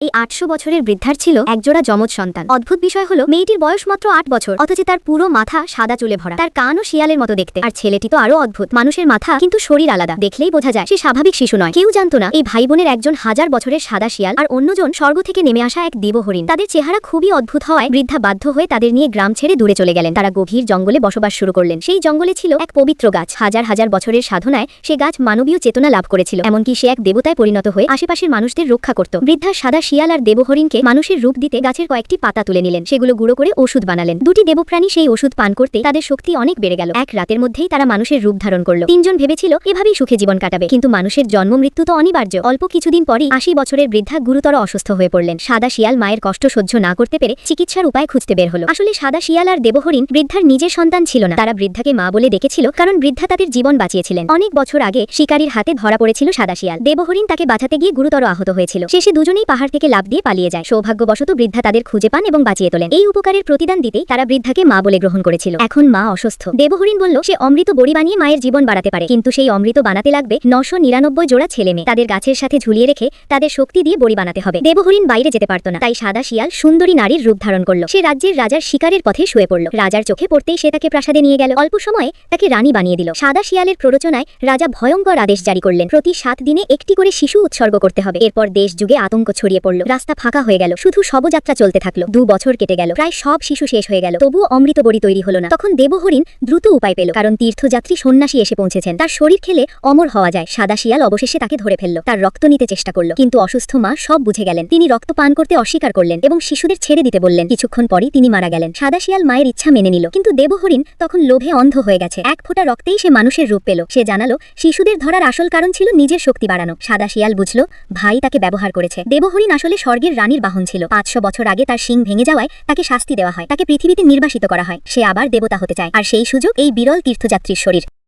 এই ৮০০ বছরের বৃদ্ধার ছিল একজোড়া যমজ সন্তান। অদ্ভুত বিষয় হলো মেয়েটির বয়স মাত্র ৮ বছর, অথচ তার পুরো মাথা সাদা চুলে ভরা, তার কানও শিয়ালের মতো দেখতে। আর ছেলেটি তো আরো অদ্ভুত, মানুষের মাথা কিন্তু শরীর আলাদা, দেখলেই বোঝা যায় সে স্বাভাবিক শিশু নয়। কেউ জানতো না এই ভাই বোনের একজন 1000 বছরের সাদা শিয়াল আর অন্যজন স্বর্গ থেকে নেমে আসা এক দেবহরিণ। তাদের চেহারা খুবই অদ্ভুত হওয়ায় বৃদ্ধা বাধ্য হয়ে তাদের নিয়ে গ্রাম ছেড়ে দূরে চলে গেলেন। তারা গভীর জঙ্গলে বসবাস শুরু করলেন। সেই জঙ্গলে ছিল এক পবিত্র গাছ। হাজার হাজার বছরের সাধনায় সে গাছ মানবীয় চেতনা লাভ করেছিল, এমনকি সে এক দেবতায় পরিণত হয়ে আশেপাশের মানুষদের রক্ষা করত। বৃদ্ধা সাদা শিয়াল আর দেবহরিণকে মানুষের রূপ দিতে গাছের কয়েকটি পাতা তুলে নিলেন, সেগুলো গুঁড়ো করে ওষুধ বানালেন। দুটি দেবপ্রাণী সেই ওষুধ পান করতে তাদের শক্তি অনেক বেড়ে গেল। এক রাতের মধ্যেই তারা মানুষের রূপ ধারণ করল। তিনজন ভেবেছিল এভাবেই সুখে জীবন কাটাবে, কিন্তু মানুষের জন্ম মৃত্যু তো অনিবার্য। অল্প কিছুদিন পরই ৮০ বছরের বৃদ্ধা গুরুতর অসুস্থ হয়ে পড়লেন। সাদা শিয়াল মায়ের কষ্ট সহ্য না করতে পেরে চিকিৎসার উপায় খুঁজতে বের হলো। আসলে সাদা শিয়াল আর দেবহরিণ বৃদ্ধার নিজের সন্তান ছিল না, তারা বৃদ্ধাকে মা বলে ডেকেছিল কারণ বৃদ্ধা তাদের জীবন বাঁচিয়েছিলেন। অনেক বছর আগে শিকারীর হাতে ধরা পড়েছিল সাদা শিয়াল। দেবহরিণ তাকে বাঁচাতে গিয়ে গুরুতর আহত হয়েছিল। শেষে দুজনেই পাহাড় থেকে লাফ দিয়ে পালিয়ে যায়। সৌভাগ্যবশত বৃদ্ধা তাদের খুঁজে পান এবং বাঁচিয়ে তোলেন। এই উপকারের প্রতিদান দিতেই তারা বৃদ্ধাকে মা বলে গ্রহণ করেছিল। এখন মা অসুস্থ। দেবহরিণ বলল সে অমৃত বড়ি বানিয়ে মায়ের জীবন বাড়াতে পারে, কিন্তু সেই অমৃত বানাতে লাগবে 999 জোড়া ছেলে মেয়ে। তাদের গাছের সাথে ঝুলিয়ে রেখে তাদের শক্তি দিয়ে বড়ি বানাতে হবে। দেবহরিণ বাইরে যেতে পারত না, তাই সাদা শিয়াল সুন্দরী নারীর রূপ ধারণ করল। সে রাজ্যের রাজার শিকারের পথে শুয়ে পড়ল। রাজার চোখে পড়তেই সে তাকে প্রাসাদে নিয়ে গেল। অল্প সময়ে তাকে রানী বানিয়ে দিল। সাদা শিয়ালের প্ররোচনায় রাজা ভয়ঙ্কর আদেশ জারি করলেন, প্রতি 7 দিনে একটি করে শিশু উৎসর্গ করতে হবে। এরপর দেশ যুগে আতঙ্ক ছড়িয়ে পড়ল। রাস্তা ফাঁকা হয়ে গেল, শুধু শবযাত্রা চলতে থাকলো। 2 বছর কেটে গেল, প্রায় সব শিশু শেষ হয়ে গেল, তবুও অমৃত বড়ি তৈরি হলো না। তখন দেবহরিণ দ্রুত উপায় পেল, কারণ তীর্থযাত্রী সন্ন্যাসী এসে পৌঁছেছেন। তার শরীর খেলে অমর হওয়া যায়। সাদা শিয়াল অবশেষে তাকে ধরে ফেলল, তার রক্ত নিতে চেষ্টা করল, কিন্তু অসুস্থ মা সব বুঝে গেলেন। তিনি রক্ত পান করতে অস্বীকার করলেন এবং শিশুদের ছেড়ে দিতে বললেন। কিছুক্ষণ পরই তিনি মারা গেলেন। সাদা শিয়াল মায়ের ইচ্ছা মেনে নিল, কিন্তু দেবহরিণ তখন লোভে অন্ধ হয়ে গেছে। এক ফোঁটা রক্তেই সে মানুষের রূপ পেল। সে জানালো শিশুদের ধরার আসল কারণ ছিল নিজের শক্তি বাড়ানো। সাদা শিয়াল বুঝল ভাই তাকে ব্যবহার করেছে। দেবহরিণ আসলে স্বর্গের রানীর বাহন ছিল। 500 বছর আগে তার শিং ভেঙে যাওয়ায় তাকে শাস্তি দেওয়া হয়, তাকে পৃথিবীতে নির্বাসিত করা হয়। সে আবার দেবতা হতে চায়, আর সেই সুযোগ এই বিরল তীর্থযাত্রীর শরীর।